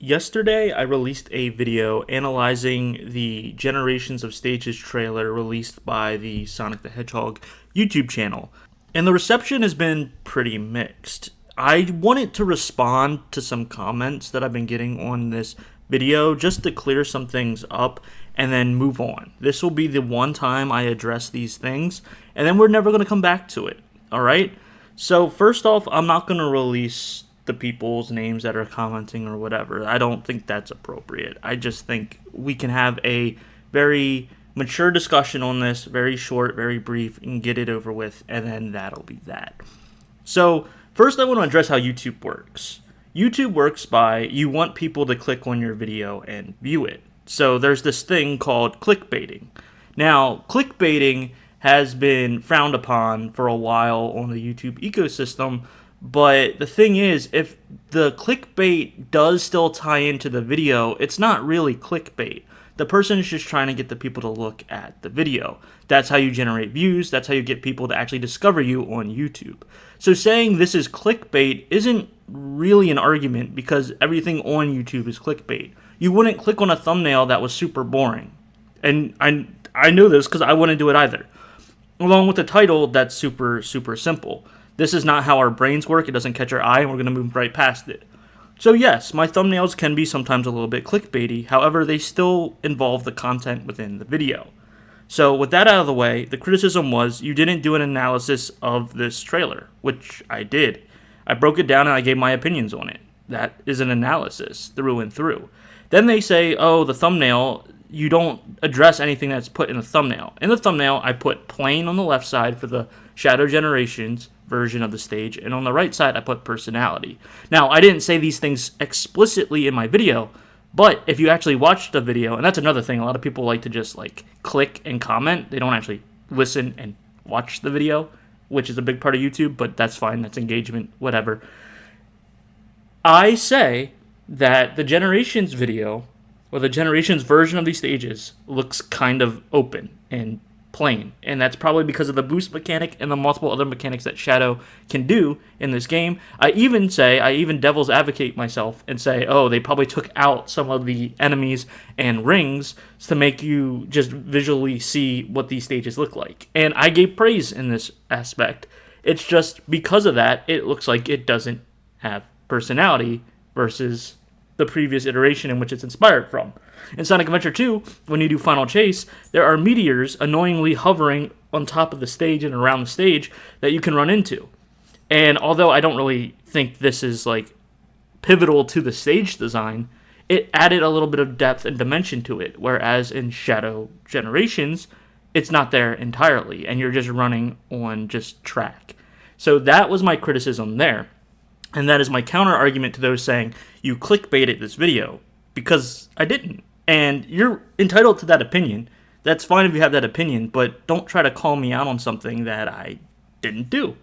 Yesterday, I released a video analyzing the Generations of Stages trailer released by the Sonic the Hedgehog YouTube channel, and the reception has been pretty mixed. I wanted to respond to some comments that I've been getting on this video just to clear some things up and then move on. This will be the one time I address these things, and then we're never going to come back to it, alright? So first off, I'm not going to release the people's names that are commenting or whatever. I don't think that's appropriate. I just think we can have a very mature discussion on this, very short, very brief, and get it over with, and then that'll be that. So first I want to address how YouTube works. YouTube works by you want people to click on your video and view it. So there's this thing called clickbaiting. Now, clickbaiting has been frowned upon for a while on the YouTube ecosystem, but the thing is, if the clickbait does still tie into the video, it's not really clickbait. The person is just trying to get the people to look at the video. That's how you generate views. That's how you get people to actually discover you on YouTube. So saying this is clickbait isn't really an argument because everything on YouTube is clickbait. You wouldn't click on a thumbnail that was super boring. And I know this because I wouldn't do it either. Along with the title that's super, super simple. This is not how our brains work. It doesn't catch our eye, and we're going to move right past it. So yes, my thumbnails can be sometimes a little bit clickbaity. However, they still involve the content within the video. So with that out of the way, the criticism was you didn't do an analysis of this trailer, which I did. I broke it down and I gave my opinions on it. That is an analysis through and through. Then they say, oh, the thumbnail, you don't address anything that's put in the thumbnail. In the thumbnail, I put plain on the left side for the Shadow Generations version of the stage, and on the right side I put personality. Now, I didn't say these things explicitly in my video, but if you actually watched the video, and that's another thing, a lot of people like to just click and comment. They don't actually listen and watch the video, which is a big part of YouTube, but that's fine, that's engagement, whatever. I say that the Generations video, or the Generations version of these stages, looks kind of open and plain, and that's probably because of the boost mechanic and the multiple other mechanics that Shadow can do in this game. I even devil's advocate myself and say, oh, they probably took out some of the enemies and rings to make you just visually see what these stages look like. And I gave praise in this aspect. It's just because of that, it looks like it doesn't have personality versus the previous iteration in which it's inspired from. In Sonic Adventure 2, when you do Final Chase, there are meteors annoyingly hovering on top of the stage and around the stage that you can run into. And although I don't really think this is pivotal to the stage design, it added a little bit of depth and dimension to it, whereas in Shadow Generations, it's not there entirely, and you're just running on just track. So that was my criticism there. And that is my counter argument to those saying, you clickbaited this video, because I didn't. And you're entitled to that opinion. That's fine if you have that opinion, but don't try to call me out on something that I didn't do.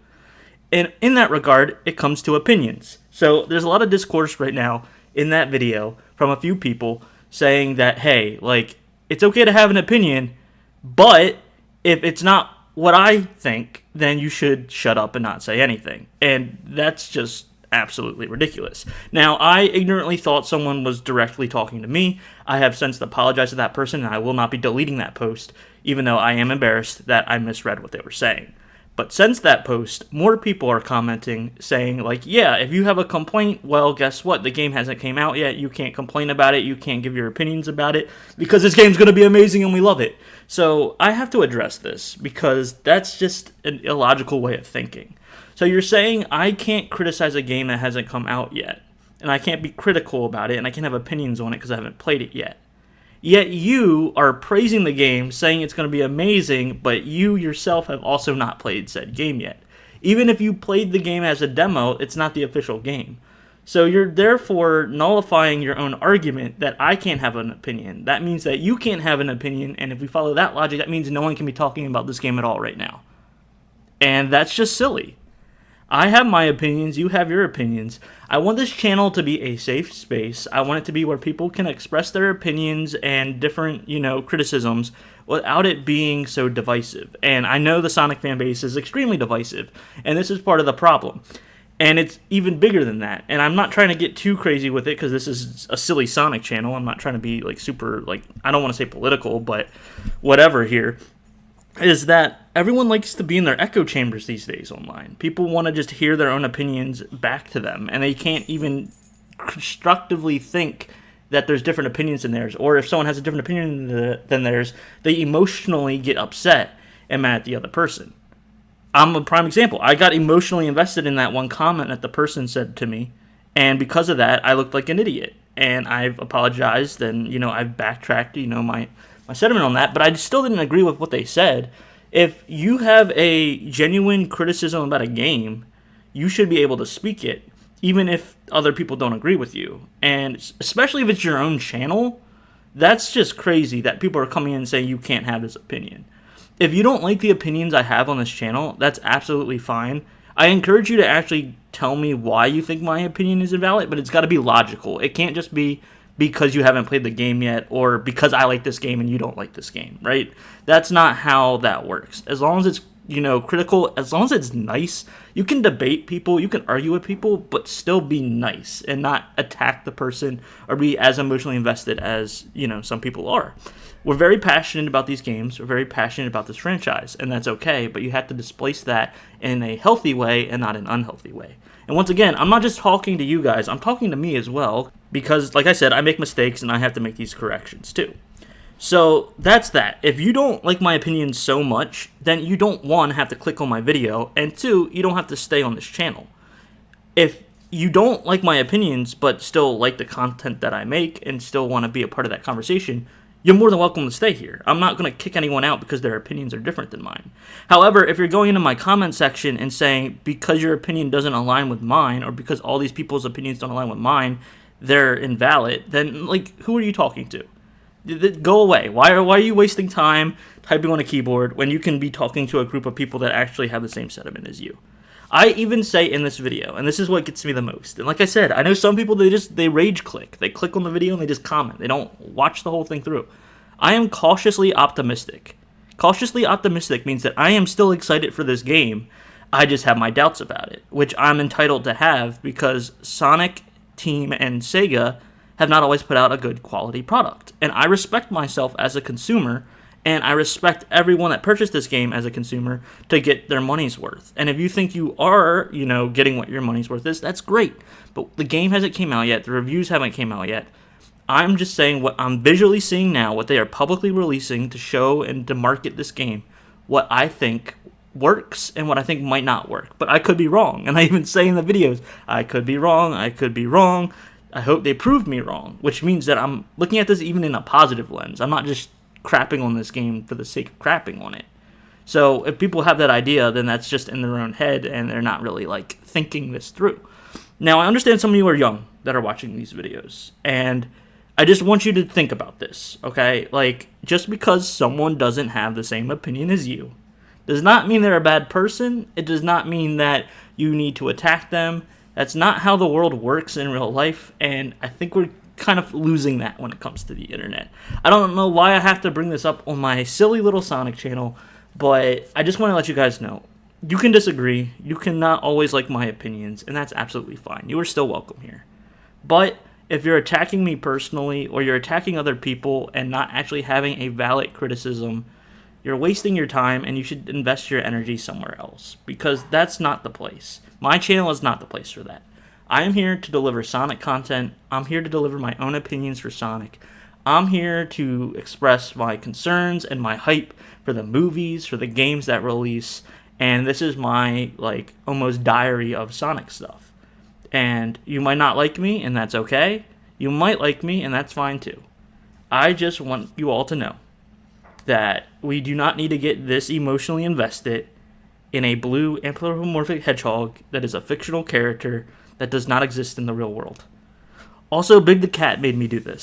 And in that regard, it comes to opinions. So there's a lot of discourse right now in that video from a few people saying that, hey, it's okay to have an opinion, but if it's not what I think, then you should shut up and not say anything. And that's just absolutely ridiculous. Now, I ignorantly thought someone was directly talking to me. I have since apologized to that person, and I will not be deleting that post, even though I am embarrassed that I misread what they were saying. But since that post, more people are commenting, saying, yeah, if you have a complaint, well, guess what? The game hasn't came out yet. You can't complain about it. You can't give your opinions about it, because this game's going to be amazing and we love it. So I have to address this, because that's just an illogical way of thinking. So you're saying I can't criticize a game that hasn't come out yet, and I can't be critical about it, and I can't have opinions on it because I haven't played it yet. Yet you are praising the game, saying it's going to be amazing, but you yourself have also not played said game yet. Even if you played the game as a demo, it's not the official game. So you're therefore nullifying your own argument that I can't have an opinion. That means that you can't have an opinion, and if we follow that logic, that means no one can be talking about this game at all right now. And that's just silly. I have my opinions, you have your opinions. I want this channel to be a safe space. I want it to be where people can express their opinions and different, criticisms without it being so divisive. And I know the Sonic fan base is extremely divisive, and this is part of the problem. And it's even bigger than that. And I'm not trying to get too crazy with it because this is a silly Sonic channel. I'm not trying to be like super, like, I don't want to say political, but whatever here. Is that everyone likes to be in their echo chambers these days online. People want to just hear their own opinions back to them. And they can't even constructively think that there's different opinions than theirs. Or if someone has a different opinion than theirs, they emotionally get upset and mad at the other person. I'm a prime example. I got emotionally invested in that one comment that the person said to me, and because of that, I looked like an idiot. And I've apologized, and, I've backtracked, my sentiment on that, but I still didn't agree with what they said. If you have a genuine criticism about a game, you should be able to speak it, even if other people don't agree with you. And especially if it's your own channel, that's just crazy that people are coming in and saying you can't have this opinion. If you don't like the opinions I have on this channel, that's absolutely fine. I encourage you to actually tell me why you think my opinion is invalid, but it's got to be logical. It can't just be because you haven't played the game yet, or because I like this game and you don't like this game, right? That's not how that works. As long as it's, critical, as long as it's nice, you can debate people, you can argue with people, but still be nice and not attack the person or be as emotionally invested as, some people are. We're very passionate about these games. We're very passionate about this franchise, and that's okay, but you have to displace that in a healthy way and not an unhealthy way. And once again, I'm not just talking to you guys, I'm talking to me as well, because, like I said, I make mistakes and I have to make these corrections too. So that's that. If you don't like my opinion so much, then you don't, one, have to click on my video, and two, you don't have to stay on this channel. If you don't like my opinions, but still like the content that I make and still want to be a part of that conversation, you're more than welcome to stay here. I'm not going to kick anyone out because their opinions are different than mine. However, if you're going into my comment section and saying, because your opinion doesn't align with mine, or because all these people's opinions don't align with mine, they're invalid, then, who are you talking to? Go away. Why are you wasting time typing on a keyboard when you can be talking to a group of people that actually have the same sentiment as you? I even say in this video, and this is what gets me the most, and like I said, I know some people, they rage click. They click on the video and they just comment. They don't watch the whole thing through. I am cautiously optimistic. Cautiously optimistic means that I am still excited for this game. I just have my doubts about it, which I'm entitled to have because Sonic Team and Sega have not always put out a good quality product. And I respect myself as a consumer, and I respect everyone that purchased this game as a consumer to get their money's worth. And if you think you are, getting what your money's worth is, that's great. But the game hasn't came out yet. The reviews haven't came out yet. I'm just saying what I'm visually seeing now, what they are publicly releasing to show and to market this game, what I think works and what I think might not work. But I could be wrong. And I even say in the videos, I could be wrong. I could be wrong. I hope they prove me wrong, which means that I'm looking at this even in a positive lens. I'm not just crapping on this game for the sake of crapping on it. So if people have that idea, then that's just in their own head and they're not really thinking this through. Now, I understand some of you are young that are watching these videos, and I just want you to think about this, okay? Just because someone doesn't have the same opinion as you does not mean they're a bad person. It does not mean that you need to attack them. That's not how the world works in real life, and I think we're kind of losing that when it comes to the internet. I don't know why I have to bring this up on my silly little Sonic channel, but I just want to let you guys know. You can disagree, you cannot always like my opinions, and that's absolutely fine. You are still welcome here. But if you're attacking me personally, or you're attacking other people and not actually having a valid criticism, you're wasting your time and you should invest your energy somewhere else, because that's not the place. My channel is not the place for that. I am here to deliver Sonic content. I'm here to deliver my own opinions for Sonic. I'm here to express my concerns and my hype for the movies, for the games that release, and this is my, almost diary of Sonic stuff. And you might not like me, and that's okay. You might like me, and that's fine too. I just want you all to know that we do not need to get this emotionally invested in a blue anthropomorphic hedgehog that is a fictional character that does not exist in the real world. Also, Big the Cat made me do this.